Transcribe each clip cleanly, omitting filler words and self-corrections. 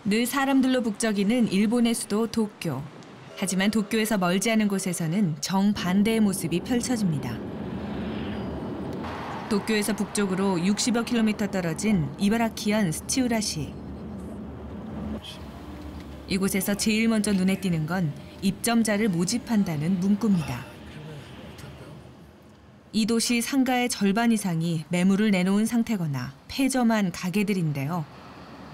늘 사람들로 북적이는 일본의 수도 도쿄. 하지만 도쿄에서 멀지 않은 곳에서는 정반대의 모습이 펼쳐집니다. 도쿄에서 북쪽으로 60여 킬로미터 떨어진 이바라키현 스치우라시. 이곳에서 제일 먼저 눈에 띄는 건 입점자를 모집한다는 문구입니다. 이 도시 상가의 절반 이상이 매물을 내놓은 상태거나 폐점한 가게들인데요.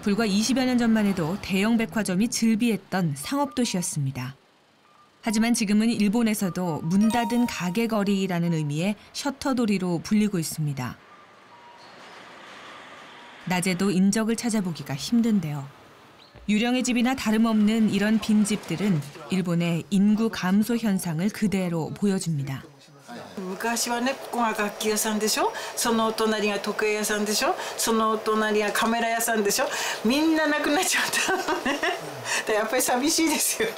불과 20여 년 전만 해도 대형 백화점이 즐비했던 상업도시였습니다. 하지만 지금은 일본에서도 문 닫은 가게거리라는 의미의 셔터도리로 불리고 있습니다. 낮에도 인적을 찾아보기가 힘든데요. 유령의 집이나 다름없는 이런 빈집들은 일본의 인구 감소 현상을 그대로 보여줍니다. 昔はね、ここが楽器屋さんでしょ、そのお隣が時計屋さんでしょ、そのお隣がカメラ屋さんでしょ、みんななくなっちゃったのね。やっぱり寂しいですよ。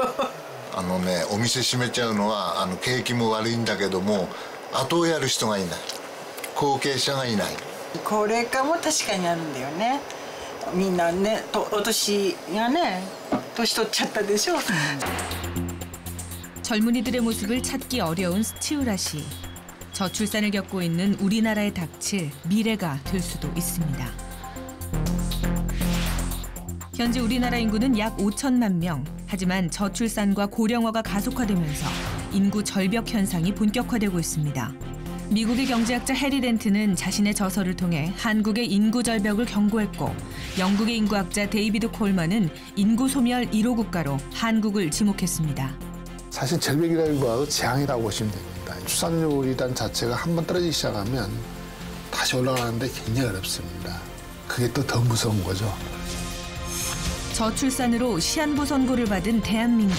お店閉めちゃうのは景気も悪いんだけども、後をやる人がいない、後継者がいない。高齢化も確かにあるんだよね。みんなね、お年がね、年取っちゃったでしょ。 젊은이들의 모습을 찾기 어려운 스치우라시. 저출산을 겪고 있는 우리나라에 닥칠 미래가 될 수도 있습니다. 현재 우리나라 인구는 약 5천만 명. 하지만 저출산과 고령화가 가속화되면서 인구 절벽 현상이 본격화되고 있습니다. 미국의 경제학자 해리 덴트는 자신의 저서를 통해 한국의 인구 절벽을 경고했고, 영국의 인구학자 데이비드 콜먼은 인구 소멸 1호 국가로 한국을 지목했습니다. 사실 절벽이라기보다도 재앙이라고 보시면 됩니다. 출산율이란 자체가 한번 떨어지기 시작하면 다시 올라가는데 굉장히 어렵습니다. 그게 또 더 무서운 거죠. 저출산으로 시한부 선고를 받은 대한민국.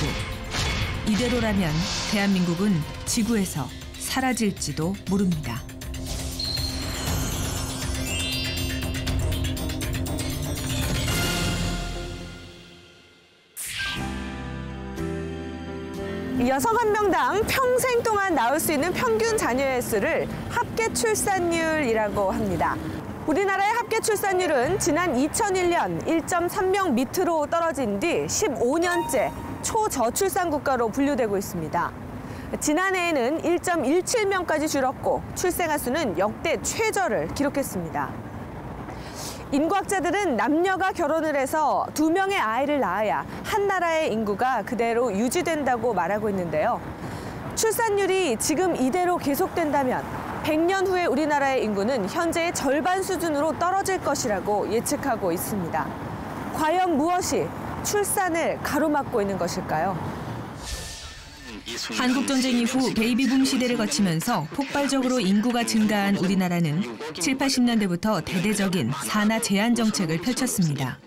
이대로라면 대한민국은 지구에서 사라질지도 모릅니다. 여성 한 명당 평생 동안 낳을 수 있는 평균 자녀의 수를 합계 출산율이라고 합니다. 우리나라의 합계 출산율은 지난 2001년 1.3명 밑으로 떨어진 뒤 15년째 초저출산 국가로 분류되고 있습니다. 지난해에는 1.17명까지 줄었고 출생아 수는 역대 최저를 기록했습니다. 인구학자들은 남녀가 결혼을 해서 2명의 아이를 낳아야 한 나라의 인구가 그대로 유지된다고 말하고 있는데요. 출산율이 지금 이대로 계속된다면 100년 후에 우리나라의 인구는 현재의 절반 수준으로 떨어질 것이라고 예측하고 있습니다. 과연 무엇이 출산을 가로막고 있는 것일까요? 한국전쟁 이후 베이비붐 시대를 거치면서 폭발적으로 인구가 증가한 우리나라는 7, 80년대부터 대대적인 산하 제한 정책을 펼쳤습니다.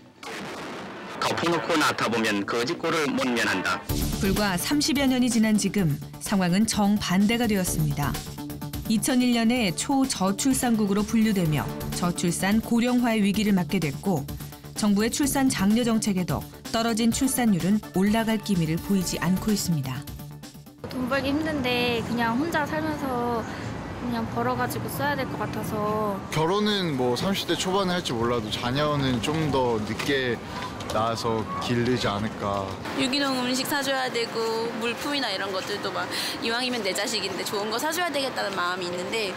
덮어놓고 낳다보면 거짓골을 못 면한다. 불과 30여 년이 지난 지금 상황은 정반대가 되었습니다. 2001년에 초저출산국으로 분류되며 저출산 고령화의 위기를 맞게 됐고, 정부의 출산 장려 정책에도 떨어진 출산율은 올라갈 기미를 보이지 않고 있습니다. 돈 벌기 힘든데 그냥 혼자 살면서 그냥 벌어가지고 써야 될 것 같아서. 결혼은 뭐 30대 초반에 할지 몰라도 자녀는 좀 더 늦게 낳아서 기르지 않을까. 유기농 음식 사줘야 되고 물품이나 이런 것들도 막 이왕이면 내 자식인데 좋은 거 사줘야 되겠다는 마음이 있는데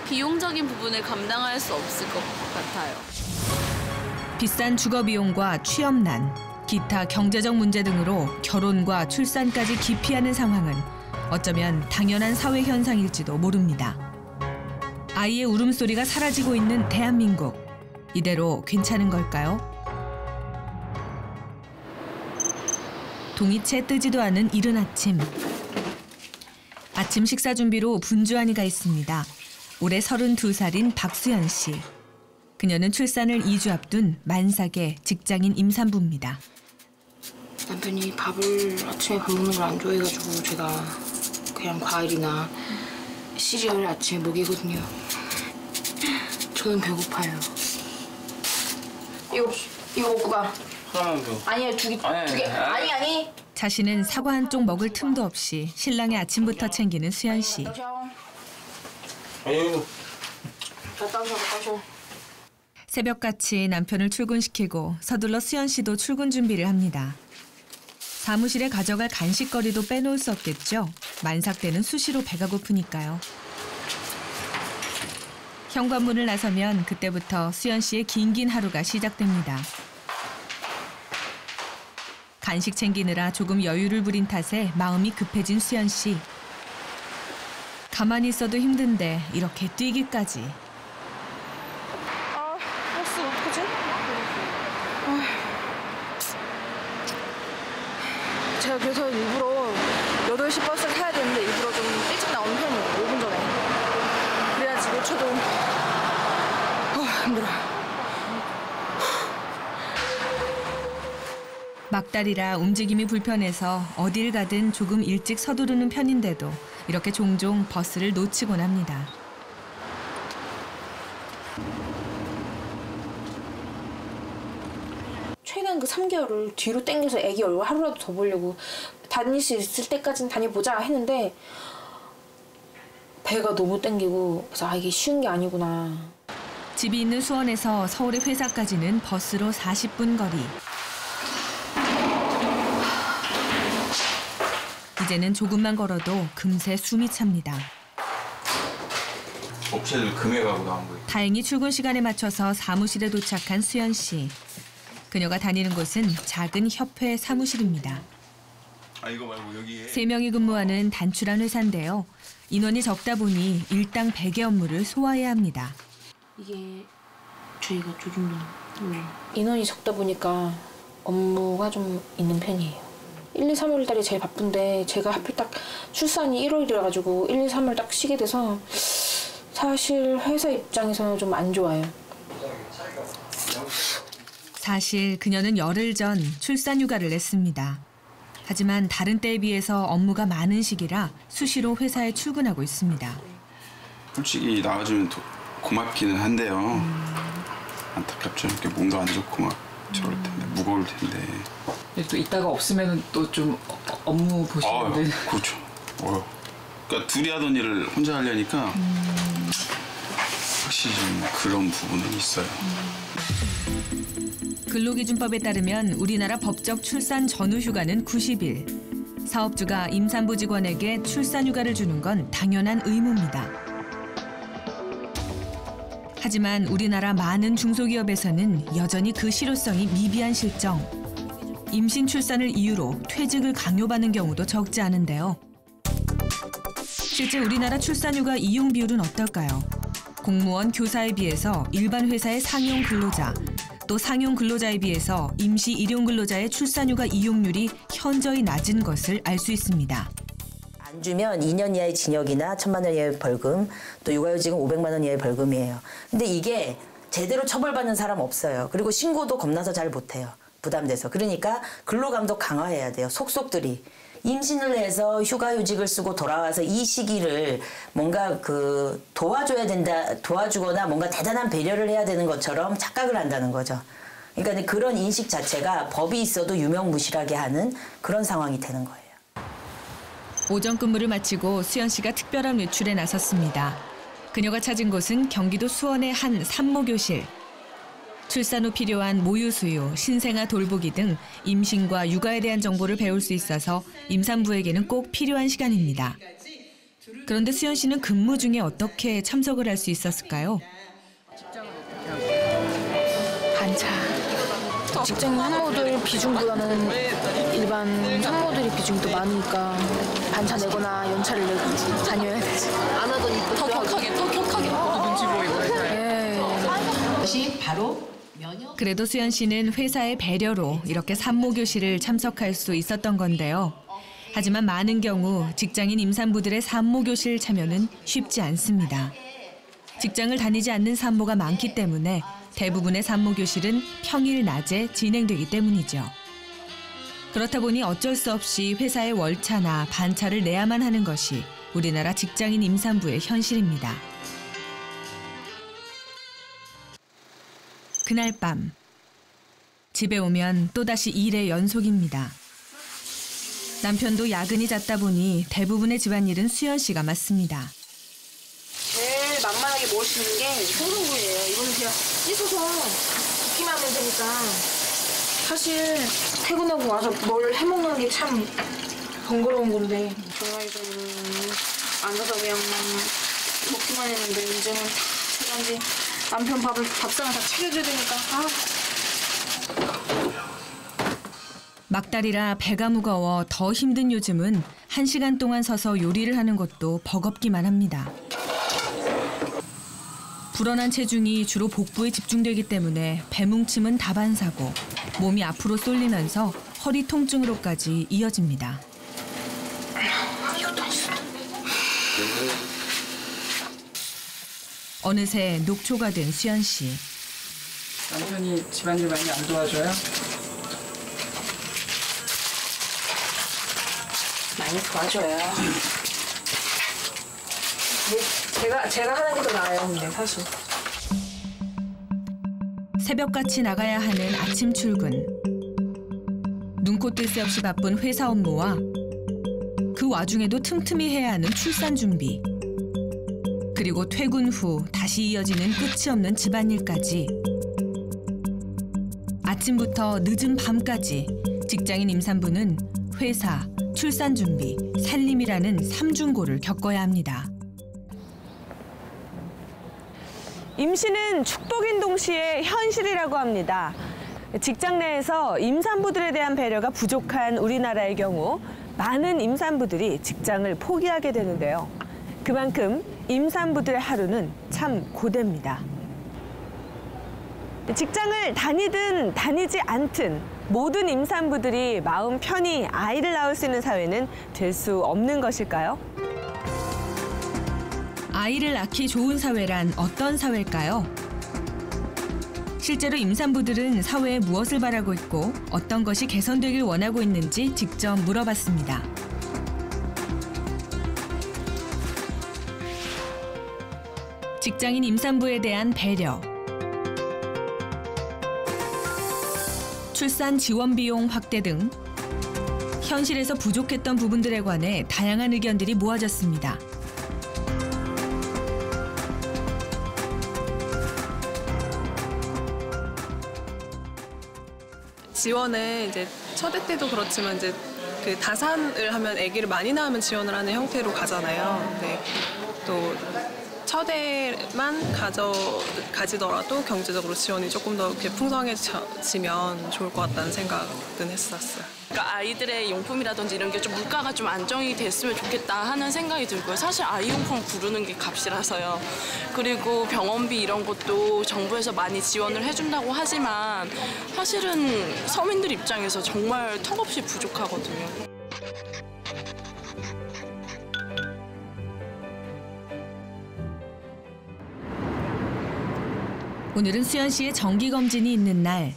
비용적인 부분을 감당할 수 없을 것 같아요. 비싼 주거 비용과 취업난, 기타 경제적 문제 등으로 결혼과 출산까지 기피하는 상황은 어쩌면 당연한 사회 현상일지도 모릅니다. 아이의 울음소리가 사라지고 있는 대한민국. 이대로 괜찮은 걸까요? 동이 채 뜨지도 않은 이른 아침. 아침 식사 준비로 분주한 이가 있습니다. 올해 32살인 박수연 씨. 그녀는 출산을 2주 앞둔 만삭의 직장인 임산부입니다. 남편이 밥을 아침에 밥 먹는 걸 안 좋아해가지고 제가 그냥 과일이나 시리얼을 아침에 먹이거든요. 저는 배고파요. 이거 먹고 가. 하나만 더. 아니요, 두 개. 아니. 자신은 사과 한 쪽 먹을 틈도 없이 신랑의 아침부터 챙기는 수연 씨. 아유. 갔다 오셔. 새벽같이 남편을 출근시키고 서둘러 수연 씨도 출근 준비를 합니다. 사무실에 가져갈 간식거리도 빼놓을 수 없겠죠. 만삭되는 수시로 배가 고프니까요. 현관문을 나서면 그때부터 수연 씨의 긴긴 하루가 시작됩니다. 간식 챙기느라 조금 여유를 부린 탓에 마음이 급해진 수연 씨. 가만히 있어도 힘든데 이렇게 뛰기까지. 버스 어떡하지? 제가 그래서 일부러 8시 버스를 타야 되는데 일부러 좀 일찍 나오는 편이에요. 5분 전에. 그래야지 놓쳐도 힘들어. 막달이라 움직임이 불편해서 어딜 가든 조금 일찍 서두르는 편인데도 이렇게 종종 버스를 놓치곤 합니다. 최대한 그 3개월을 뒤로 당겨서 애기 얼굴 하루라도 더 보려고 다닐 수 있을 때까지는 다녀보자 했는데 배가 너무 당기고 그래서 이게 쉬운 게 아니구나. 집이 있는 수원에서 서울의 회사까지는 버스로 40분 거리. 이제는 조금만 걸어도 금세 숨이 찹니다. 업체를 금해가고 나온 거예요. 다행히 출근 시간에 맞춰서 사무실에 도착한 수연 씨. 그녀가 다니는 곳은 작은 협회 사무실입니다. 이거 말고 여기에 3명이 근무하는 단출한 회사인데요. 인원이 적다 보니 일당 100의 업무를 소화해야 합니다. 이게 저희가 조금 인원이 적다 보니까 업무가 좀 있는 편이에요. 1, 2, 3월 달이 제일 바쁜데 제가 하필 딱 출산이 1월이라 가지고 1, 2, 3월 딱 쉬게 돼서 사실 회사 입장에서는 좀 안 좋아요. 사실 그녀는 열흘 전 출산 휴가를 냈습니다. 하지만 다른 때에 비해서 업무가 많은 시기라 수시로 회사에 출근하고 있습니다. 솔직히 나와주면 고맙기는 한데요. 안타깝죠. 이렇게 몸도 안 좋고 막 저럴 텐데 무거울 텐데. 또 이따가 없으면 또 좀 업무 보시는데. 그렇죠. 그러니까 둘이 하던 일을 혼자 하려니까 확실히 좀 그런 부분은 있어요. 근로기준법에 따르면 우리나라 법적 출산 전후 휴가는 90일. 사업주가 임산부 직원에게 출산 휴가를 주는 건 당연한 의무입니다. 하지만 우리나라 많은 중소기업에서는 여전히 그 실효성이 미비한 실정. 임신 출산을 이유로 퇴직을 강요받는 경우도 적지 않은데요. 실제 우리나라 출산휴가 이용 비율은 어떨까요? 공무원, 교사에 비해서 일반 회사의 상용 근로자, 또 상용 근로자에 비해서 임시 일용 근로자의 출산휴가 이용률이 현저히 낮은 것을 알 수 있습니다. 안 주면 2년 이하의 징역이나 1,000만 원 이하의 벌금, 또 육아휴직은 500만 원 이하의 벌금이에요. 근데 이게 제대로 처벌받는 사람 없어요. 그리고 신고도 겁나서 잘 못해요. 부담돼서. 그러니까 근로감독 강화해야 돼요. 속속들이. 임신을 해서 휴가휴직을 쓰고 돌아와서 이 시기를 뭔가 도와줘야 된다, 도와주거나 뭔가 대단한 배려를 해야 되는 것처럼 착각을 한다는 거죠. 그러니까 그런 인식 자체가 법이 있어도 유명무실하게 하는 그런 상황이 되는 거예요. 오전 근무를 마치고 수연 씨가 특별한 외출에 나섰습니다. 그녀가 찾은 곳은 경기도 수원의 한 산모교실. 출산 후 필요한 모유수유, 신생아 돌보기 등 임신과 육아에 대한 정보를 배울 수 있어서 임산부에게는 꼭 필요한 시간입니다. 그런데 수연 씨는 근무 중에 어떻게 참석을 할 수 있었을까요? 반차. 직장인 산모들 비중보다는 일반 산모들이 비중이 더 많으니까 반차 내거나 연차를 내고 다녀야 되지. 안 하더니 더 격하게 눈치 보이고. 그것이 바로 그래도 수연 씨는 회사의 배려로 이렇게 산모교실을 참석할 수 있었던 건데요. 하지만 많은 경우 직장인 임산부들의 산모교실 참여는 쉽지 않습니다. 직장을 다니지 않는 산모가 많기 때문에 대부분의 산모교실은 평일 낮에 진행되기 때문이죠. 그렇다 보니 어쩔 수 없이 회사의 월차나 반차를 내야만 하는 것이 우리나라 직장인 임산부의 현실입니다. 그날 밤 집에 오면 또다시 일의 연속입니다. 남편도 야근이 잦다 보니 대부분의 집안일은 수연 씨가 맡습니다. 제일 만만하게 간단하게 먹을 수 있는 게 생선구이예요. 이거는 그냥 씻어서 볶기만 하면 되니까. 사실 퇴근하고 와서 뭘 해먹는 게 참 번거로운 건데 전화해서는 앉아서 그냥 먹기만 했는데 이제는 다 제가 남편 밥상을 다 차려줘야 되니까 막달이라 배가 무거워 더 힘든 요즘은 1시간 동안 서서 요리를 하는 것도 버겁기만 합니다. 불어난 체중이 주로 복부에 집중되기 때문에 배뭉침은 다반사고 몸이 앞으로 쏠리면서 허리 통증으로까지 이어집니다. 어느새 녹초가 된 수연 씨. 남편이 집안일 많이 안 도와줘요? 많이 도와줘요. 제가 하는 게 더 나아요, 근데 사실. 새벽같이 나가야 하는 아침 출근. 눈코 뜰 새 없이 바쁜 회사 업무와 그 와중에도 틈틈이 해야 하는 출산 준비. 그리고 퇴근 후 다시 이어지는 끝이 없는 집안일까지. 아침부터 늦은 밤까지 직장인 임산부는 회사, 출산 준비, 살림이라는 삼중고를 겪어야 합니다. 임신은 축복인 동시에 현실이라고 합니다. 직장 내에서 임산부들에 대한 배려가 부족한 우리나라의 경우 많은 임산부들이 직장을 포기하게 되는데요. 그만큼 임산부들의 하루는 참 고됩니다. 직장을 다니든 다니지 않든 모든 임산부들이 마음 편히 아이를 낳을 수 있는 사회는 될 수 없는 것일까요? 아이를 낳기 좋은 사회란 어떤 사회일까요? 실제로 임산부들은 사회에 무엇을 바라고 있고 어떤 것이 개선되길 원하고 있는지 직접 물어봤습니다. 직장인 임산부에 대한 배려, 출산 지원 비용 확대 등 현실에서 부족했던 부분들에 관해 다양한 의견들이 모아졌습니다. 지원은 이제 첫애 때도 그렇지만 이제 그 다산을 하면 아기를 많이 낳으면 지원을 하는 형태로 가잖아요. 근데 또 첫애만 가지더라도 경제적으로 지원이 조금 더 이렇게 풍성해지면 좋을 것 같다는 생각은 했었어요. 그러니까 아이들의 용품이라든지 이런 게 좀 물가가 좀 안정이 됐으면 좋겠다 하는 생각이 들고요. 사실 아이용품 부르는 게 값이라서요. 그리고 병원비 이런 것도 정부에서 많이 지원을 해준다고 하지만 사실은 서민들 입장에서 정말 턱없이 부족하거든요. 오늘은 수연 씨의 정기검진이 있는 날.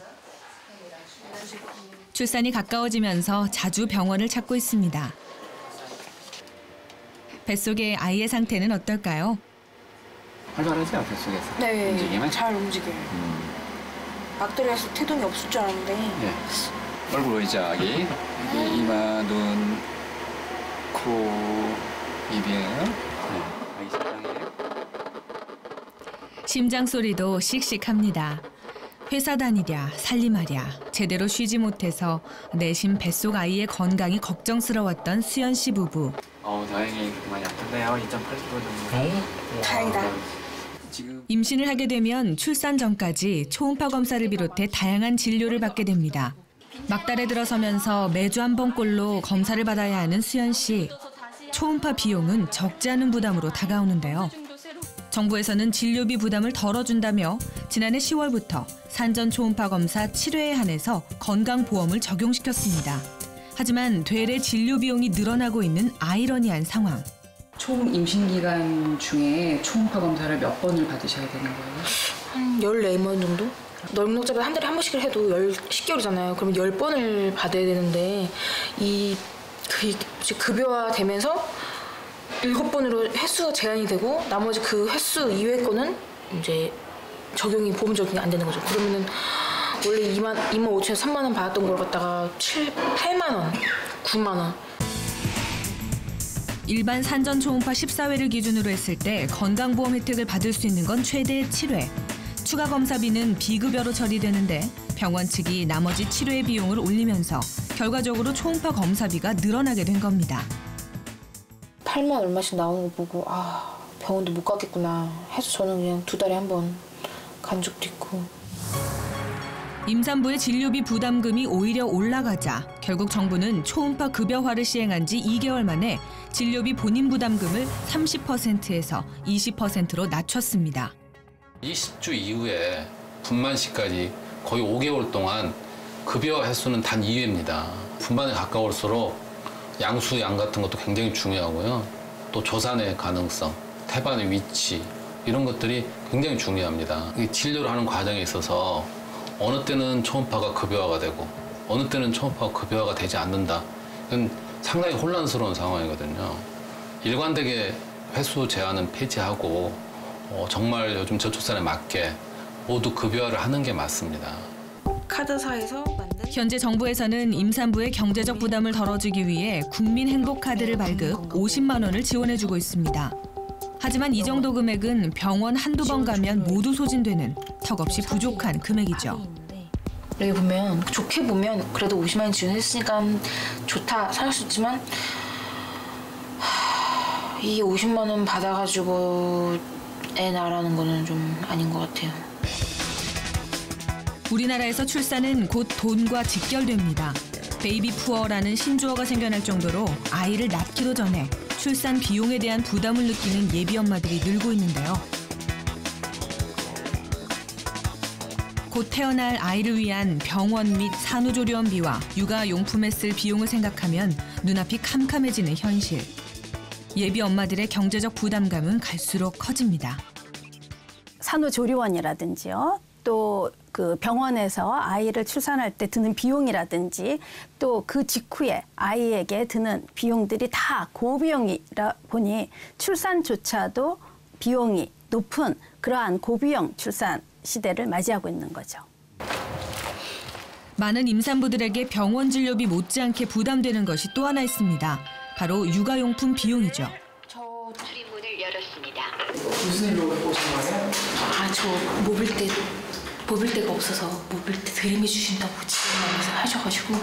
출산이 가까워지면서 자주 병원을 찾고 있습니다. 뱃속의 아이의 상태는 어떨까요? 활발하지 않아요, 뱃속에서? 네, 움직이면? 잘 움직여요. 막달이라서 태동이 없을 줄 알았는데. 네. 얼굴 보이죠, 아기? 이마, 눈, 코, 입이에요. 네. 아기 심장이에요. 심장 소리도 씩씩합니다. 회사 다니랴 살림하랴 제대로 쉬지 못해서 내심 뱃속 아이의 건강이 걱정스러웠던 수연 씨 부부. 다행히 많이 아픈데요. 2.8kg 정도. 다행이다. 임신을 하게 되면 출산 전까지 초음파 검사를 비롯해 다양한 진료를 받게 됩니다. 막달에 들어서면서 매주 한 번꼴로 검사를 받아야 하는 수연 씨. 초음파 비용은 적지 않은 부담으로 다가오는데요. 정부에서는 진료비 부담을 덜어준다며 지난해 10월부터 산전 초음파 검사 7회에 한해서 건강보험을 적용시켰습니다. 하지만 되레 진료 비용이 늘어나고 있는 아이러니한 상황. 총 임신 기간 중에 초음파 검사를 몇 번을 받으셔야 되는 거예요? 한 14번 정도? 넉넉잡이 한 달에 한 번씩 해도 10개월이잖아요. 그러면 10번을 받아야 되는데 급여화 되면서 7번으로 횟수가 제한이 되고 나머지 그 횟수 이외의 거는 이제 보험 적용이 안 되는 거죠. 그러면은 원래 2만 5천에서 3만 원 받았던 걸 갖다가 8만 원, 9만 원. 일반 산전 초음파 14회를 기준으로 했을 때 건강보험 혜택을 받을 수 있는 건 최대 7회. 추가 검사비는 비급여로 처리되는데 병원 측이 나머지 7회 비용을 올리면서 결과적으로 초음파 검사비가 늘어나게 된 겁니다. 8만 얼마씩 나오는 거 보고 병원도 못 가겠구나 해서 저는 그냥 2달에 한 번 간 적도 있고. 임산부의 진료비 부담금이 오히려 올라가자 결국 정부는 초음파 급여화를 시행한 지 2개월 만에 진료비 본인 부담금을 30%에서 20%로 낮췄습니다. 20주 이후에 분만시까지 거의 5개월 동안 급여 횟수는 단 2회입니다. 분만에 가까울수록 양수, 양 같은 것도 굉장히 중요하고요. 또 조산의 가능성, 태반의 위치 이런 것들이 굉장히 중요합니다. 진료를 하는 과정에 있어서 어느 때는 초음파가 급여화가 되고 어느 때는 초음파가 급여화가 되지 않는다. 이건 상당히 혼란스러운 상황이거든요. 일관되게 횟수 제한은 폐지하고 정말 요즘 저출산에 맞게 모두 급여화를 하는 게 맞습니다. 카드사에서 만든 현재 정부에서는 임산부의 경제적 부담을 덜어주기 위해 국민행복카드를 발급 50만 원을 지원해주고 있습니다. 하지만 이 정도 금액은 병원 한두 번 가면 모두 소진되는 턱없이 부족한 금액이죠. 여기 보면 좋게 보면 그래도 50만 원 지원했으니까 좋다 살 수 있지만 이 50만 원 받아가지고 애 낳으라는 거는 좀 아닌 것 같아요. 우리나라에서 출산은 곧 돈과 직결됩니다. 베이비 푸어라는 신조어가 생겨날 정도로 아이를 낳기도 전에 출산 비용에 대한 부담을 느끼는 예비 엄마들이 늘고 있는데요. 곧 태어날 아이를 위한 병원 및 산후조리원비와 육아용품에 쓸 비용을 생각하면 눈앞이 캄캄해지는 현실. 예비 엄마들의 경제적 부담감은 갈수록 커집니다. 산후조리원이라든지요. 또 그 병원에서 아이를 출산할 때 드는 비용이라든지 또 그 직후에 아이에게 드는 비용들이 다 고비용이라 보니 출산조차도 비용이 높은 그러한 고비용 출산 시대를 맞이하고 있는 거죠. 많은 임산부들에게 병원 진료비 못지않게 부담되는 것이 또 하나 있습니다. 바로 육아용품 비용이죠. 출입문을 열었습니다. 무슨 일로 오신 거예요? 저 모빌대가 없어서 모빌대 드림해 주신다고 지원하면서 하셔가지고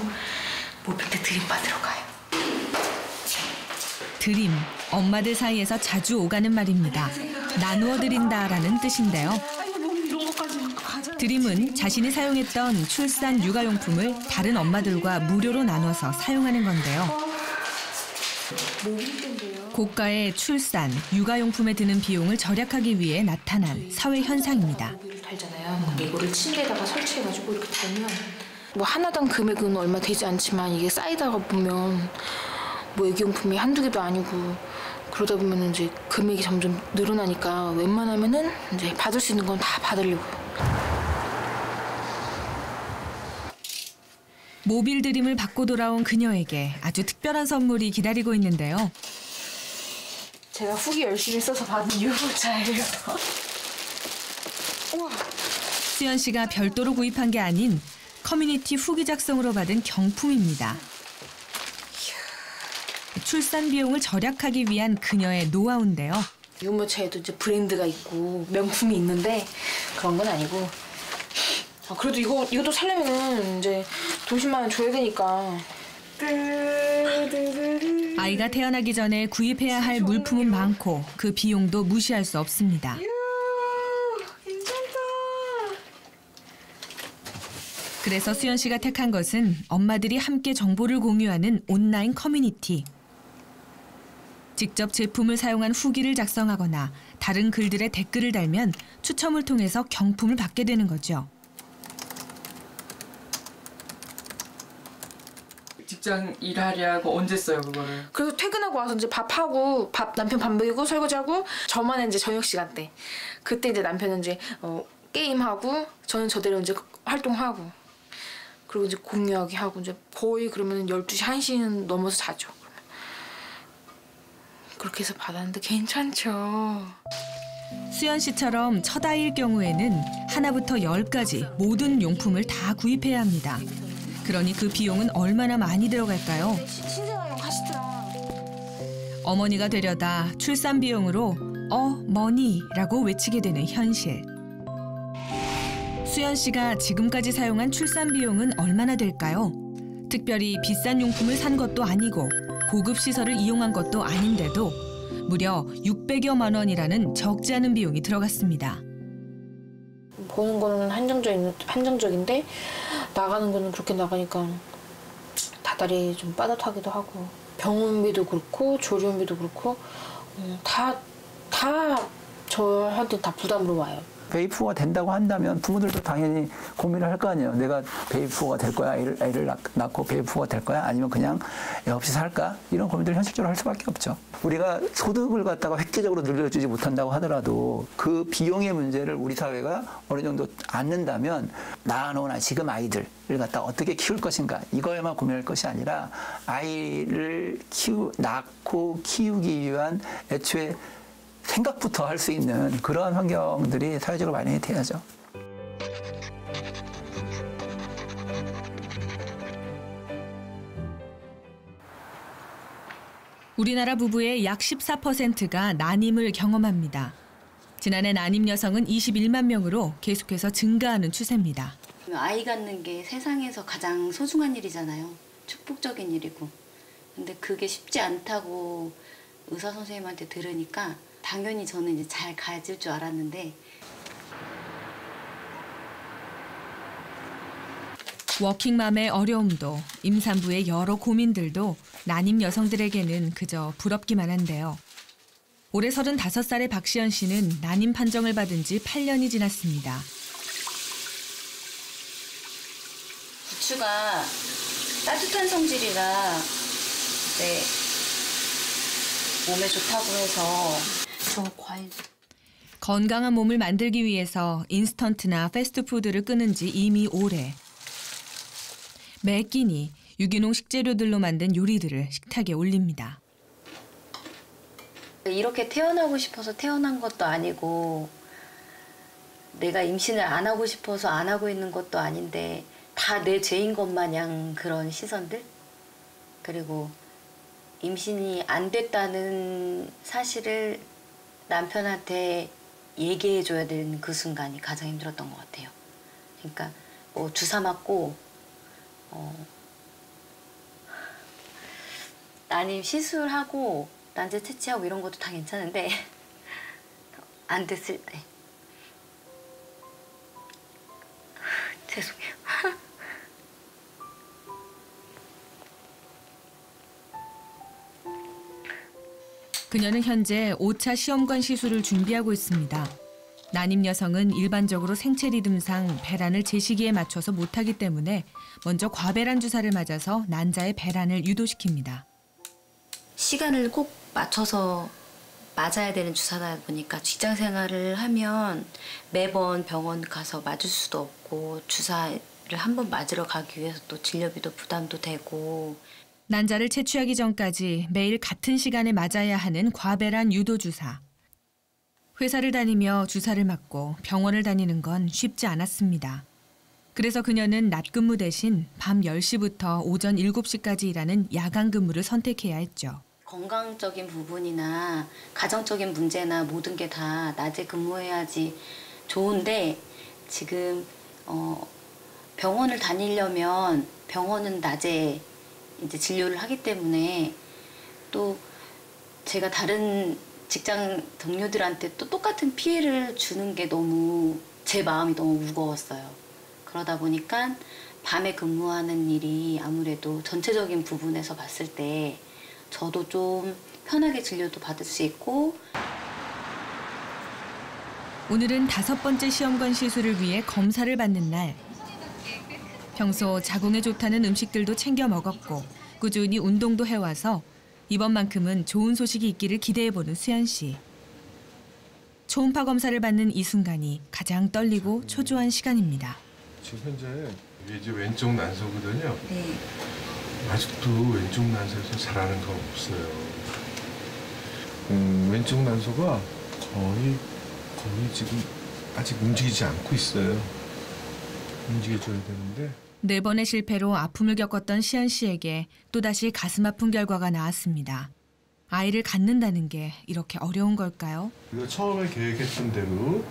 모빌대 드림 받으러 가요. 드림, 엄마들 사이에서 자주 오가는 말입니다. 나누어 드린다라는 뜻인데요. 드림은 자신이 사용했던 출산 육아용품을 다른 엄마들과 무료로 나눠서 사용하는 건데요. 고가의 출산, 육아용품에 드는 비용을 절약하기 위해 나타난 사회 현상입니다. 달잖아요. 이거를 침대에다가 설치해가지고 이렇게 달면 뭐 하나당 금액은 얼마 되지 않지만 이게 쌓이다가 보면 뭐 애기용품이 한두 개도 아니고 그러다 보면 이제 금액이 점점 늘어나니까 웬만하면은 이제 받을 수 있는 건 다 받으려고. 모빌 드림을 받고 돌아온 그녀에게 아주 특별한 선물이 기다리고 있는데요. 제가 후기 열심히 써서 받은 유모차예요. 우와. 수연 씨가 별도로 구입한 게 아닌 커뮤니티 후기 작성으로 받은 경품입니다. 출산 비용을 절약하기 위한 그녀의 노하우인데요. 유모차에도 이제 브랜드가 있고 명품이 있는데 그런 건 아니고 그래도 이것도 살려면은 이제 돈 10만 원 줘야 되니까. 아이가 태어나기 전에 구입해야 할 물품은 많고 그 비용도 무시할 수 없습니다. 그래서 수연 씨가 택한 것은 엄마들이 함께 정보를 공유하는 온라인 커뮤니티. 직접 제품을 사용한 후기를 작성하거나 다른 글들에 댓글을 달면 추첨을 통해서 경품을 받게 되는 거죠. 직장 일하려고 언제 써요 그거를? 그래서 퇴근하고 와서 이제 밥하고 남편 밥 먹이고 설거지하고 저만의 이제 저녁 시간대 그때 이제 남편은 이제 게임하고 저는 저대로 이제 활동하고 그리고 이제 공유하기 하고 이제 거의 그러면 12시 1시는 넘어서 자죠. 그렇게 해서 받았는데 괜찮죠. 수연 씨처럼 첫 아이일 경우에는 하나부터 10까지 모든 용품을 다 구입해야 합니다. 그러니 그 비용은 얼마나 많이 들어갈까요? 신생아용 하시더라. 어머니가 되려다 출산 비용으로 머니라고 외치게 되는 현실. 수연 씨가 지금까지 사용한 출산 비용은 얼마나 될까요? 특별히 비싼 용품을 산 것도 아니고 고급 시설을 이용한 것도 아닌데도 무려 600여만 원이라는 적지 않은 비용이 들어갔습니다. 보는 거는 한정적인데 나가는 거는 그렇게 나가니까 다달이 좀 빠듯하기도 하고 병원비도 그렇고 조리원비도 그렇고 다 저한테 다 부담으로 와요. 베이프가 된다고 한다면 부모들도 당연히 고민을 할 거 아니에요. 내가 베이프가 될 거야, 애를 낳고 베이프가 될 거야, 아니면 그냥 애 없이 살까? 이런 고민들을 현실적으로 할 수밖에 없죠. 우리가 소득을 갖다가 획기적으로 늘려주지 못한다고 하더라도 그 비용의 문제를 우리 사회가 어느 정도 안는다면 낳아놓은 지금 아이들을 갖다 어떻게 키울 것인가 이거에만 고민할 것이 아니라 아이를 낳고 키우기 위한 애초에 생각부터 할 수 있는 그러한 환경들이 사회적으로 마련이 돼야죠. 우리나라 부부의 약 14%가 난임을 경험합니다. 지난해 난임 여성은 21만 명으로 계속해서 증가하는 추세입니다. 아이 갖는 게 세상에서 가장 소중한 일이잖아요. 축복적인 일이고. 근데 그게 쉽지 않다고 의사 선생님한테 들으니까 당연히 저는 이제 잘 가질 줄 알았는데 워킹맘의 어려움도 임산부의 여러 고민들도 난임 여성들에게는 그저 부럽기만 한데요. 올해 35살의 박시연 씨는 난임 판정을 받은 지 8년이 지났습니다. 부추가 따뜻한 성질이라 몸에 좋다고 해서 저 과일. 건강한 몸을 만들기 위해서 인스턴트나 패스트푸드를 끊은 지 이미 오래. 매 끼니 유기농 식재료들로 만든 요리들을 식탁에 올립니다. 이렇게 태어나고 싶어서 태어난 것도 아니고 내가 임신을 안 하고 싶어서 안 하고 있는 것도 아닌데 다 내 죄인 것 마냥 그런 시선들? 그리고 임신이 안 됐다는 사실을 남편한테 얘기해줘야 되는 그 순간이 가장 힘들었던 것 같아요. 그러니까 뭐 주사 맞고 난임 시술하고 난제 채취하고 이런 것도 다 괜찮은데 안 됐을 때 죄송해요. 그녀는 현재 5차 시험관 시술을 준비하고 있습니다. 난임 여성은 일반적으로 생체 리듬상 배란을 제 시기에 맞춰서 못하기 때문에 먼저 과배란 주사를 맞아서 난자의 배란을 유도시킵니다. 시간을 꼭 맞춰서 맞아야 되는 주사다 보니까 직장 생활을 하면 매번 병원 가서 맞을 수도 없고 주사를 한 번 맞으러 가기 위해서 또 진료비도 부담도 되고 난자를 채취하기 전까지 매일 같은 시간에 맞아야 하는 과배란 유도 주사. 회사를 다니며 주사를 맞고 병원을 다니는 건 쉽지 않았습니다. 그래서 그녀는 낮 근무 대신 밤 10시부터 오전 7시까지 일하는 야간 근무를 선택해야 했죠. 건강적인 부분이나 가정적인 문제나 모든 게 다 낮에 근무해야지 좋은데 지금 병원을 다니려면 병원은 낮에 이제 진료를 하기 때문에 또 제가 다른 직장 동료들한테 또 똑같은 피해를 주는 게 너무 제 마음이 너무 무거웠어요. 그러다 보니까 밤에 근무하는 일이 아무래도 전체적인 부분에서 봤을 때 저도 좀 편하게 진료도 받을 수 있고. 오늘은 5번째 시험관 시술을 위해 검사를 받는 날. 평소 자궁에 좋다는 음식들도 챙겨 먹었고 꾸준히 운동도 해와서 이번만큼은 좋은 소식이 있기를 기대해보는 수연 씨. 초음파 검사를 받는 이 순간이 가장 떨리고 초조한 시간입니다. 지금 현재 이게 이제 왼쪽 난소거든요. 네. 아직도 왼쪽 난소에서 잘하는 건 없어요. 왼쪽 난소가 거의 지금 아직 움직이지 않고 있어요. 움직여줘야 되는데. 4번의 실패로 아픔을 겪었던 시연 씨에게 또다시 가슴 아픈 결과가 나왔습니다. 아이를 갖는다는 게 이렇게 어려운 걸까요? 우리가 처음에 계획했던 대로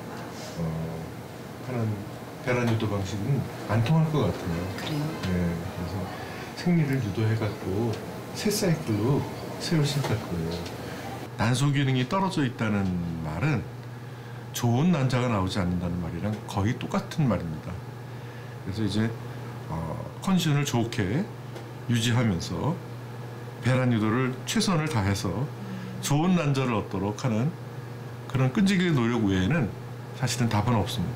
하는 배란 유도 방식은 안 통할 것 같아요. 그래요? 네, 그래서 생리를 유도해갖고 새 사이클로 새로 시작할 거예요. 난소 기능이 떨어져 있다는 말은 좋은 난자가 나오지 않는다는 말이랑 거의 똑같은 말입니다. 그래서 이제 컨디션을 좋게 유지하면서 배란 유도를 최선을 다해서 좋은 난자를 얻도록 하는 그런 끈질긴 노력 외에는 사실은 답은 없습니다.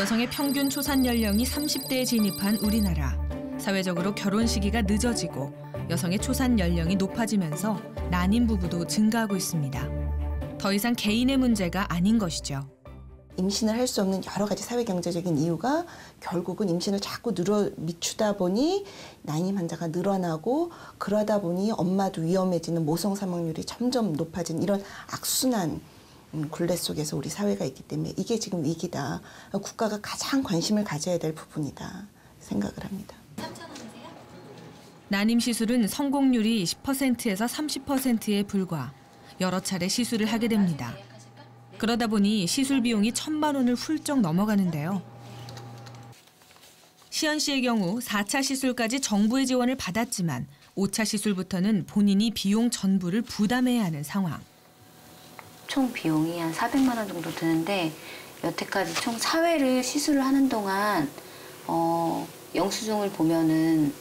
여성의 평균 초산 연령이 30대에 진입한 우리나라. 사회적으로 결혼 시기가 늦어지고 여성의 초산 연령이 높아지면서 난임 부부도 증가하고 있습니다. 더 이상 개인의 문제가 아닌 것이죠. 임신을 할 수 없는 여러 가지 사회경제적인 이유가 결국은 임신을 자꾸 미추다 보니 난임 환자가 늘어나고 그러다 보니 엄마도 위험해지는 모성 사망률이 점점 높아진 이런 악순환 굴레 속에서 우리 사회가 있기 때문에 이게 지금 위기다. 국가가 가장 관심을 가져야 될 부분이다 생각을 합니다. 난임 시술은 성공률이 10%에서 30%에 불과. 여러 차례 시술을 하게 됩니다. 그러다 보니 시술 비용이 1,000만 원을 훌쩍 넘어가는데요. 시연 씨의 경우 4차 시술까지 정부의 지원을 받았지만 5차 시술부터는 본인이 비용 전부를 부담해야 하는 상황. 총 비용이 한 400만 원 정도 드는데 여태까지 총 4회를 시술을 하는 동안 영수증을 보면은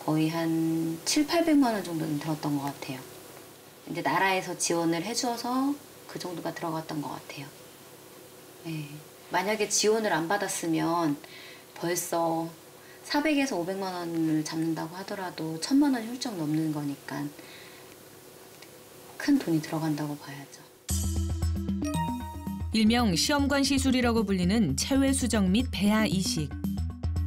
거의 한 700~800만 원 정도는 들었던 것 같아요. 이제 나라에서 지원을 해줘서 그 정도가 들어갔던 것 같아요. 네. 만약에 지원을 안 받았으면 벌써 400에서 500만 원을 잡는다고 하더라도 1,000만 원이 훌쩍 넘는 거니까 큰 돈이 들어간다고 봐야죠. 일명 시험관 시술이라고 불리는 체외 수정 및 배아 이식.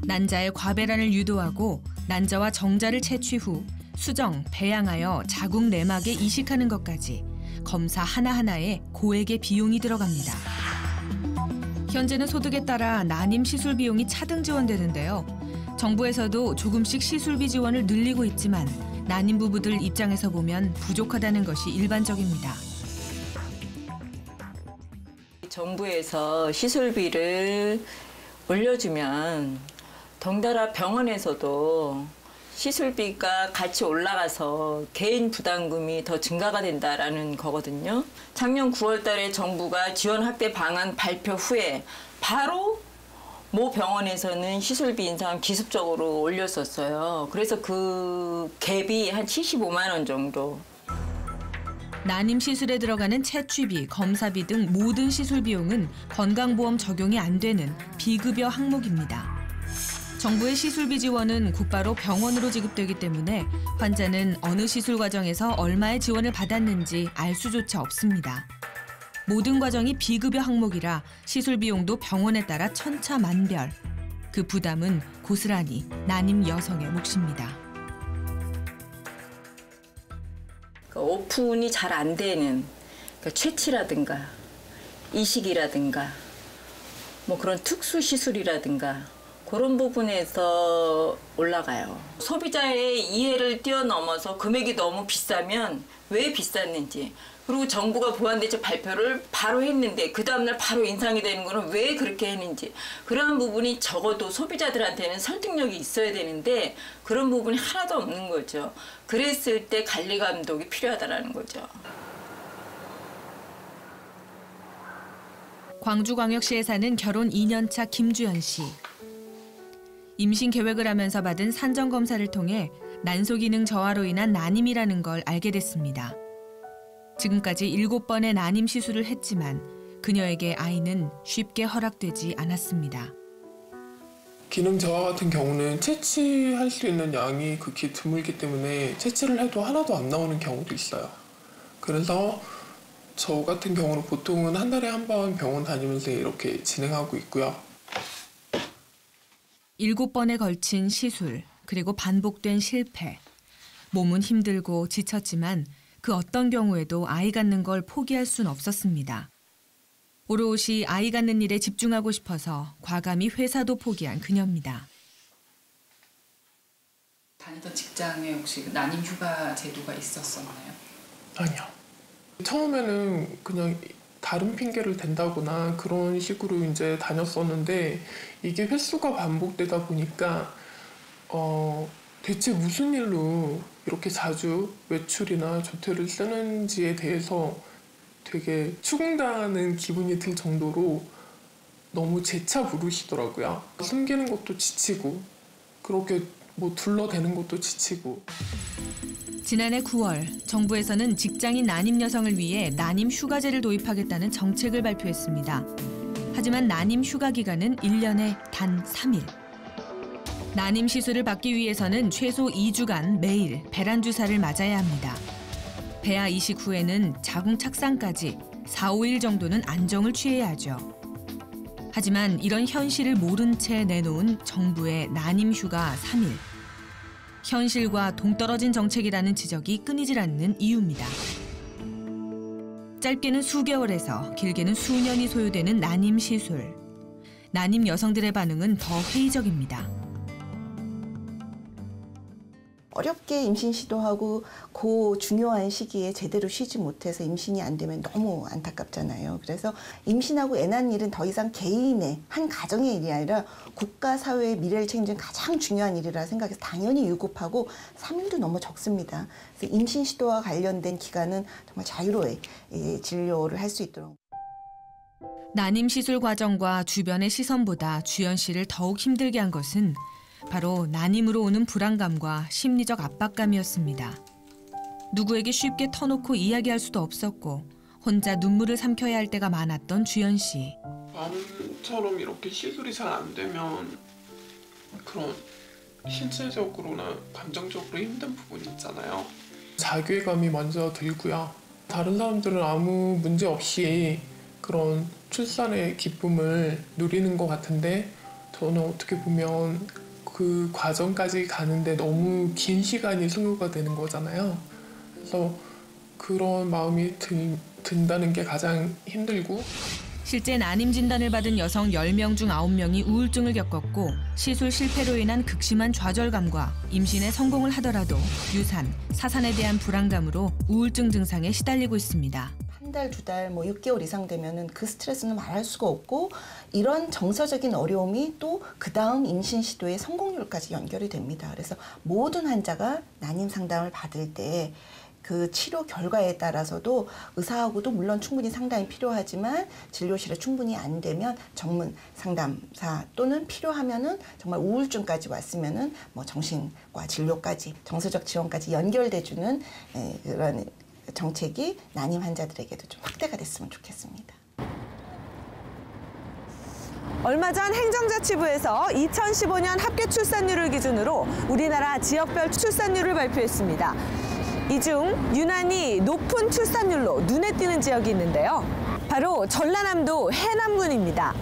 난자의 과배란을 유도하고 난자와 정자를 채취 후 수정, 배양하여 자궁 내막에 이식하는 것까지 검사 하나하나에 고액의 비용이 들어갑니다. 현재는 소득에 따라 난임 시술 비용이 차등 지원되는데요. 정부에서도 조금씩 시술비 지원을 늘리고 있지만 난임 부부들 입장에서 보면 부족하다는 것이 일반적입니다. 정부에서 시술비를 올려주면 덩달아 병원에서도 시술비가 같이 올라가서 개인 부담금이 더 증가가 된다라는 거거든요. 작년 9월 달에 정부가 지원 확대 방안 발표 후에 바로 모 병원에서는 시술비 인상 기습적으로 올렸었어요. 그래서 그 갭이 한 75만 원 정도. 난임 시술에 들어가는 채취비, 검사비 등 모든 시술 비용은 건강보험 적용이 안 되는 비급여 항목입니다. 정부의 시술비 지원은 곧바로 병원으로 지급되기 때문에 환자는 어느 시술 과정에서 얼마의 지원을 받았는지 알 수조차 없습니다. 모든 과정이 비급여 항목이라 시술 비용도 병원에 따라 천차만별. 그 부담은 고스란히 난임 여성의 몫입니다. 오픈이 잘 안 되는 채취라든가 이식이라든가 뭐 그런 특수 시술이라든가 그런 부분에서 올라가요. 소비자의 이해를 뛰어넘어서 금액이 너무 비싸면 왜 비쌌는지, 그리고 정부가 보완대책 발표를 바로 했는데 그 다음날 바로 인상이 되는 거는 왜 그렇게 했는지, 그런 부분이 적어도 소비자들한테는 설득력이 있어야 되는데 그런 부분이 하나도 없는 거죠. 그랬을 때 관리 감독이 필요하다는 거죠. 광주광역시에 사는 결혼 2년차 김주연 씨. 임신 계획을 하면서 받은 산정검사를 통해 난소 기능 저하로 인한 난임이라는 걸 알게 됐습니다. 지금까지 7번의 난임 시술을 했지만 그녀에게 아이는 쉽게 허락되지 않았습니다. 기능 저하 같은 경우는 채취할 수 있는 양이 극히 드물기 때문에 채취를 해도 하나도 안 나오는 경우도 있어요. 그래서 저 같은 경우는 보통은 한 달에 한 번 병원 다니면서 이렇게 진행하고 있고요. 7번에 걸친 시술, 그리고 반복된 실패. 몸은 힘들고 지쳤지만 그 어떤 경우에도 아이 갖는 걸 포기할 순 없었습니다. 오롯이 아이 갖는 일에 집중하고 싶어서 과감히 회사도 포기한 그녀입니다. 다니던 직장에 혹시 난임 휴가 제도가 있었었나요? 아니요. 처음에는 그냥 다른 핑계를 댄다거나 그런 식으로 이제 다녔었는데 이게 횟수가 반복되다 보니까 대체 무슨 일로 이렇게 자주 외출이나 조퇴를 쓰는지에 대해서 되게 추궁당하는 기분이 들 정도로 너무 재차 물으시더라고요. 숨기는 것도 지치고 그렇게 뭐 둘러대는 것도 지치고. 지난해 9월 정부에서는 직장인 난임 여성을 위해 난임 휴가제를 도입하겠다는 정책을 발표했습니다. 하지만 난임 휴가 기간은 1년에 단 3일. 난임 시술을 받기 위해서는 최소 2주간 매일 배란 주사를 맞아야 합니다. 배아 이식 후에는 자궁 착상까지 4, 5일 정도는 안정을 취해야 하죠. 하지만 이런 현실을 모른 채 내놓은 정부의 난임 휴가 3일. 현실과 동떨어진 정책이라는 지적이 끊이질 않는 이유입니다. 짧게는 수개월에서 길게는 수년이 소요되는 난임 시술. 난임 여성들의 반응은 더 회의적입니다. 어렵게 임신 시도하고 그 중요한 시기에 제대로 쉬지 못해서 임신이 안 되면 너무 안타깝잖아요. 그래서 임신하고 애 낳는 일은 더 이상 개인의 한 가정의 일이 아니라 국가 사회의 미래를 책임지는 가장 중요한 일이라 생각해서 당연히 유급하고 3일도 너무 적습니다. 그래서 임신 시도와 관련된 기간은 정말 자유로이 진료를 할 수 있도록. 난임 시술 과정과 주변의 시선보다 주연 씨를 더욱 힘들게 한 것은 바로 난임으로 오는 불안감과 심리적 압박감이었습니다. 누구에게 쉽게 터놓고 이야기할 수도 없었고 혼자 눈물을 삼켜야 할 때가 많았던 주연 씨. 마음처럼 이렇게 시술이 잘 안 되면 그런 신체적으로나 감정적으로 힘든 부분이 있잖아요. 자괴감이 먼저 들고요. 다른 사람들은 아무 문제 없이 그런 출산의 기쁨을 누리는 것 같은데 저는 어떻게 보면 그 과정까지 가는데 너무 긴 시간이 소요가 되는 거잖아요. 그래서 그런 마음이 든다는 게 가장 힘들고. 실제 난임 진단을 받은 여성 10명 중 9명이 우울증을 겪었고 시술 실패로 인한 극심한 좌절감과 임신에 성공을 하더라도 유산, 사산에 대한 불안감으로 우울증 증상에 시달리고 있습니다. 한 달, 2달, 6개월 이상 되면은 그 스트레스는 말할 수가 없고 이런 정서적인 어려움이 또 그 다음 임신 시도의 성공률까지 연결이 됩니다. 그래서 모든 환자가 난임 상담을 받을 때 그 치료 결과에 따라서도 의사하고도 물론 충분히 상담이 필요하지만 진료실에 충분히 안 되면 전문 상담사 또는 필요하면은 정말 우울증까지 왔으면은 뭐 정신과 진료까지 정서적 지원까지 연결돼주는 그런 정책이 난임 환자들에게도 좀 확대가 됐으면 좋겠습니다. 얼마 전 행정자치부에서 2015년 합계 출산율을 기준으로 우리나라 지역별 출산율을 발표했습니다. 이 중 유난히 높은 출산율로 눈에 띄는 지역이 있는데요. 바로 전라남도 해남군입니다.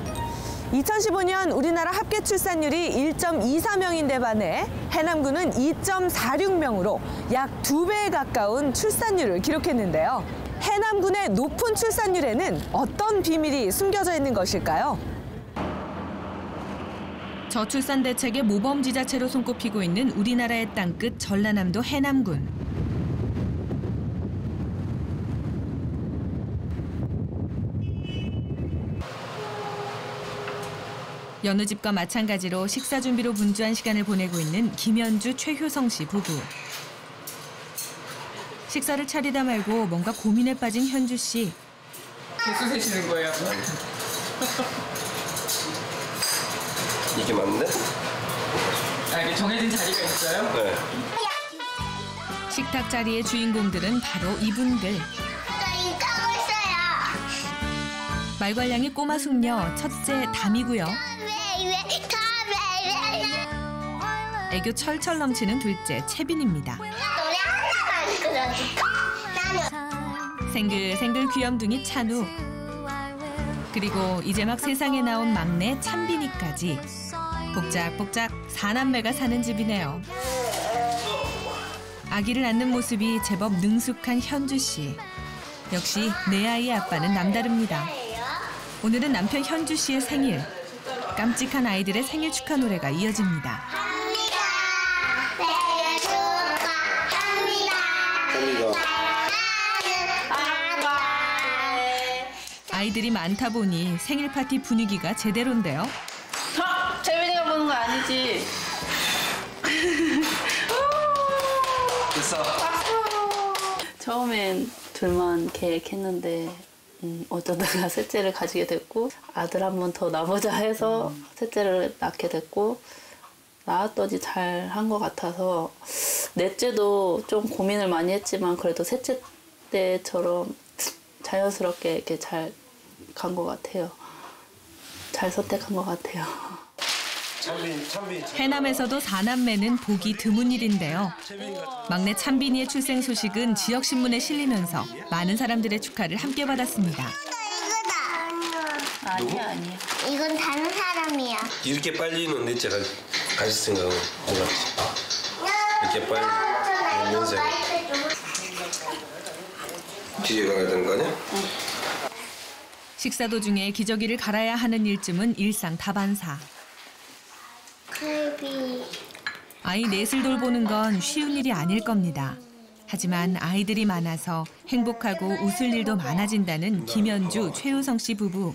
2015년 우리나라 합계 출산율이 1.24명인데 반해 해남군은 2.46명으로 약 2배에 가까운 출산율을 기록했는데요. 해남군의 높은 출산율에는 어떤 비밀이 숨겨져 있는 것일까요? 저출산 대책의 모범 지자체로 손꼽히고 있는 우리나라의 땅끝 전라남도 해남군. 여느 집과 마찬가지로 식사 준비로 분주한 시간을 보내고 있는 김현주, 최효성 씨 부부. 식사를 차리다 말고 뭔가 고민에 빠진 현주 씨. 개수 세시는 거예요? 이게 맞는데? 이게 정해진 자리가 있어요? 네. 식탁 자리의 주인공들은 바로 이분들. 말괄량이 꼬마 숙녀 첫째 담이고요. 애교 철철 넘치는 둘째 채빈입니다. 생글생글 귀염둥이 찬우. 그리고 이제 막 세상에 나온 막내 찬빈이까지. 복작복작 4남매가 사는 집이네요. 아기를 안는 모습이 제법 능숙한 현주 씨. 역시 내 아이의 아빠는 남다릅니다. 오늘은 남편 현주 씨의 생일. 깜찍한 아이들의 생일 축하 노래가 이어집니다. 아이들이 많다 보니 생일 파티 분위기가 제대로인데요. 재민이가 보는 거 아니지? 됐어. 처음엔 둘만 계획했는데 어쩌다가 셋째를 가지게 됐고 아들 한 번 더 낳아보자 해서 셋째를 낳게 됐고 낳았더니 잘 한 것 같아서 넷째도 좀 고민을 많이 했지만 그래도 셋째 때처럼 자연스럽게 이렇게 잘 간 것 같아요. 잘 선택한 것 같아요. 해남에서도 4남매는 보기 드문 일인데요. 막내 찬빈이의 출생 소식은 지역신문에 실리면서 많은 사람들의 축하를 함께 받았습니다. 아니야. 이건 다른 사람이야. 이렇게 빨리는 넷째가 가질 생각은 몰랐지. 이렇게 빨리 연세가 뒤에 가야 되는 거 아니야? 식사 도중에 기저귀를 갈아야 하는 일쯤은 일상 다반사. 갈비. 아이 넷을 돌보는 건 쉬운 일이 아닐 겁니다. 하지만 아이들이 많아서 행복하고 웃을 일도 많아진다는 김현주, 최우성 씨 부부.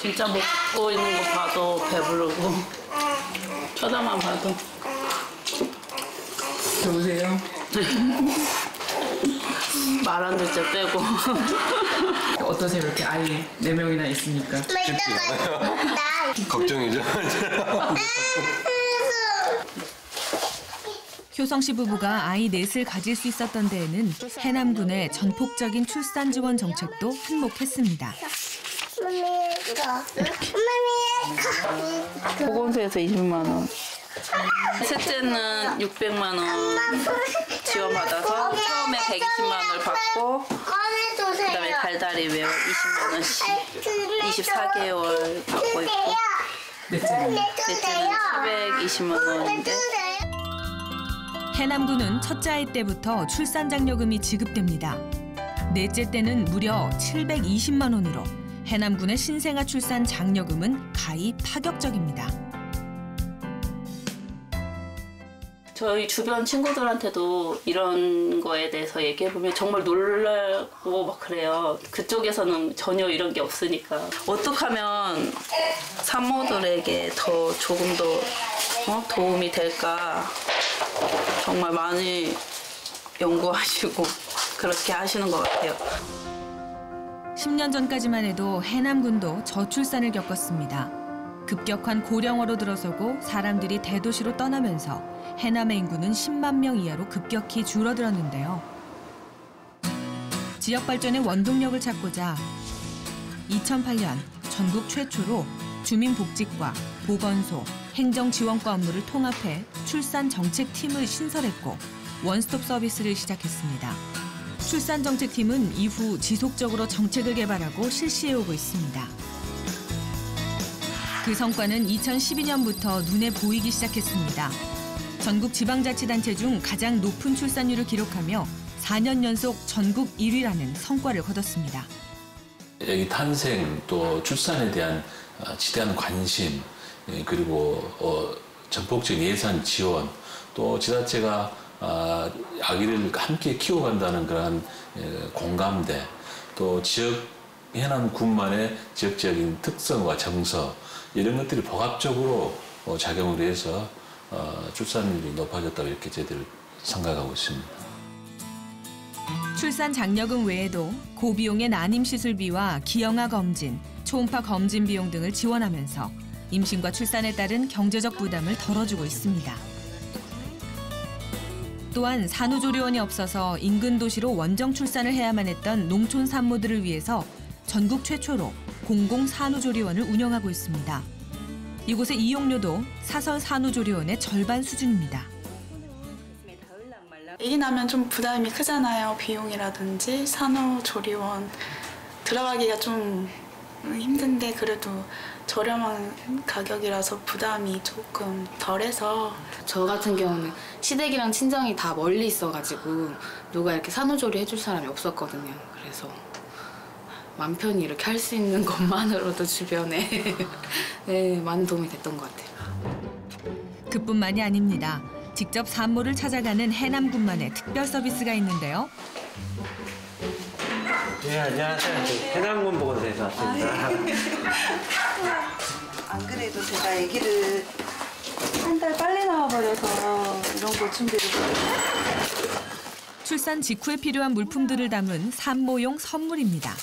진짜 먹고 있는 거 봐도 배부르고 쳐다만 봐도 좋으세요? 말 안 될 때 빼고. 어떠세요? 이렇게 아이 4명이나 있으니까. 걱정이죠. 효성 씨 부부가 아이 넷을 가질 수 있었던 데에는 해남군의 전폭적인 출산 지원 정책도 한몫했습니다. 보건소에서 20만 원. 셋째는 600만 원 지원받아서 처음에 120만 원을 받고 그다음에 달달이 매월 20만 원씩 24개월 받고 있고 넷째는 720만 원인데 해남군은 첫째 아이 때부터 출산 장려금이 지급됩니다. 넷째 때는 무려 720만 원으로 해남군의 신생아 출산 장려금은 가히 파격적입니다. 저희 주변 친구들한테도 이런 거에 대해서 얘기해보면 정말 놀라고 막 그래요. 그쪽에서는 전혀 이런 게 없으니까. 어떻게 하면 산모들에게 더 조금 더 도움이 될까 정말 많이 연구하시고 그렇게 하시는 것 같아요. 10년 전까지만 해도 해남군도 저출산을 겪었습니다. 급격한 고령화로 들어서고 사람들이 대도시로 떠나면서 해남의 인구는 10만 명 이하로 급격히 줄어들었는데요. 지역 발전의 원동력을 찾고자 2008년 전국 최초로 주민복지과, 보건소, 행정지원과 업무를 통합해 출산정책팀을 신설했고 원스톱 서비스를 시작했습니다. 출산정책팀은 이후 지속적으로 정책을 개발하고 실시해오고 있습니다. 그 성과는 2012년부터 눈에 보이기 시작했습니다. 전국 지방자치단체 중 가장 높은 출산율을 기록하며 4년 연속 전국 1위라는 성과를 거뒀습니다. 아기 탄생 또 출산에 대한 지대한 관심 그리고 전폭적인 예산 지원 또 지자체가 아기를 함께 키워간다는 그러한 공감대 또 지역 해남군만의 지역적인 특성과 정서 이런 것들이 복합적으로 작용을 해서 출산율이 높아졌다고 이렇게 저희들 생각하고 있습니다. 출산 장려금 외에도 고비용의 난임 시술비와 기형아 검진, 초음파 검진 비용 등을 지원하면서 임신과 출산에 따른 경제적 부담을 덜어주고 있습니다. 또한 산후조리원이 없어서 인근 도시로 원정 출산을 해야만 했던 농촌 산모들을 위해서 전국 최초로 공공산후조리원을 운영하고 있습니다. 이곳의 이용료도 사설 산후조리원의 절반 수준입니다. 아기 낳으면 좀 부담이 크잖아요. 비용이라든지 산후조리원 들어가기가 좀 힘든데 그래도 저렴한 가격이라서 부담이 조금 덜해서. 저 같은 경우는 시댁이랑 친정이 다 멀리 있어가지고 누가 이렇게 산후조리 해줄 사람이 없었거든요. 그래서 맘 편히 이렇게 할 수 있는 것만으로도 주변에 네, 많은 도움이 됐던 것 같아요. 그뿐만이 아닙니다. 직접 산모를 찾아가는 해남군만의 특별 서비스가 있는데요. 네, 안녕하세요. 해남군 보건소에서 왔습니다. 안 그래도 제가 아기를 한 달 빨리 나와버려서 이런 거 준비를 출산 직후에 필요한 물품들을 담은 산모용 선물입니다.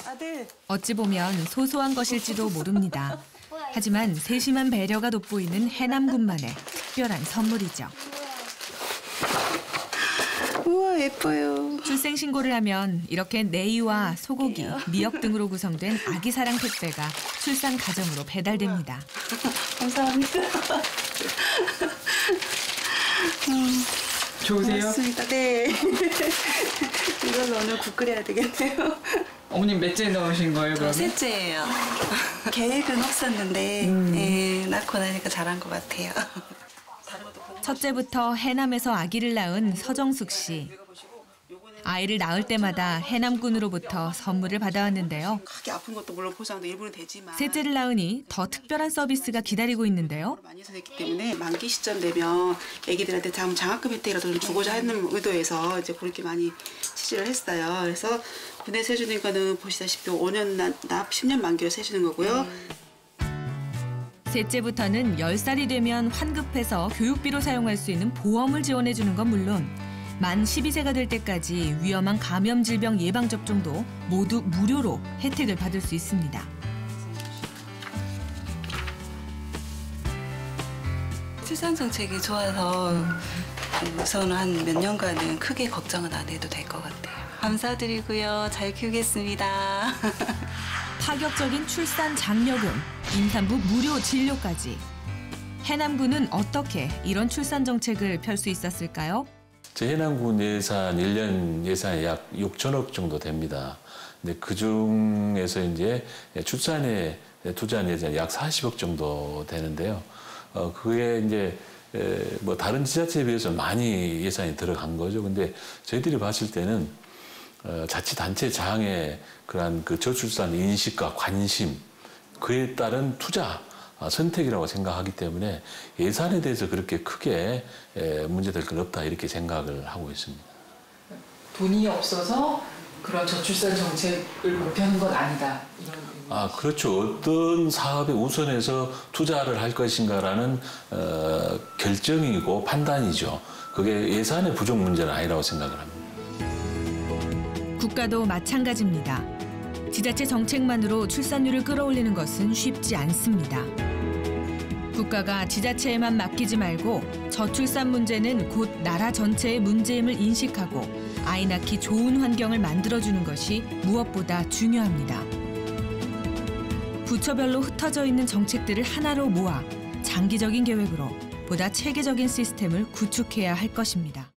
어찌 보면 소소한 것일지도 모릅니다. 하지만 세심한 배려가 돋보이는 해남군만의 특별한 선물이죠. 우와, 예뻐요. 출생신고를 하면 이렇게 네이와 소고기, 미역 등으로 구성된 아기 사랑 택배가 출산 가정으로 배달됩니다. 감사합니다. 좋으세요? 고맙습니다. 네. 이걸로 오늘 국 끓여야 되겠네요. 어머님 몇째 넣으신 거예요, 그러면? 셋째예요. 계획은 없었는데 예, 낳고 나니까 잘한 것 같아요. 첫째부터 해남에서 아기를 낳은 서정숙 씨. 아이를 낳을 때마다 해남군으로부터 선물을 받아왔는데요. 크게 아픈 것도 물론 보상도 일부는 되지만 셋째를 낳으니 더 특별한 서비스가 기다리고 있는데요. 많이 했기 때문에 만기 시점 되면 아기들한테 장학금 혜택이라도 좀 주고자 하는 의도에서 이제 그렇게 많이 지시를 했어요. 그래서 군에서 해주는 거는 보시다시피 5년 납 10년 만기로 해주는 거고요. 셋째부터는 10살이 되면 환급해서 교육비로 사용할 수 있는 보험을 지원해주는 건 물론 만 12세가 될 때까지 위험한 감염 질병 예방 접종도 모두 무료로 혜택을 받을 수 있습니다. 출산 정책이 좋아서 우선은 한 몇 년간은 크게 걱정은 안 해도 될 것 같아요. 감사드리고요. 잘 키우겠습니다. 파격적인 출산 장려금, 임산부 무료 진료까지. 해남군은 어떻게 이런 출산 정책을 펼 수 있었을까요? 제 해남군 예산 1년 예산이 약 6천억 정도 됩니다. 근데 그 중에서 이제 출산에 투자한 예산이 약 40억 정도 되는데요. 그게 이제 뭐 다른 지자체에 비해서 많이 예산이 들어간 거죠. 근데 저희들이 봤을 때는 자치단체 장의 그러한 그 저출산 인식과 관심, 그에 따른 투자 선택이라고 생각하기 때문에 예산에 대해서 그렇게 크게 문제될 건 없다 이렇게 생각을 하고 있습니다. 돈이 없어서 그런 저출산 정책을 목표하는 건 아니다. 그렇죠. 어떤 사업에 우선해서 투자를 할 것인가라는 결정이고 판단이죠. 그게 예산의 부족 문제는 아니라고 생각을 합니다. 국가도 마찬가지입니다. 지자체 정책만으로 출산율을 끌어올리는 것은 쉽지 않습니다. 국가가 지자체에만 맡기지 말고 저출산 문제는 곧 나라 전체의 문제임을 인식하고 아이 낳기 좋은 환경을 만들어주는 것이 무엇보다 중요합니다. 부처별로 흩어져 있는 정책들을 하나로 모아 장기적인 계획으로 보다 체계적인 시스템을 구축해야 할 것입니다.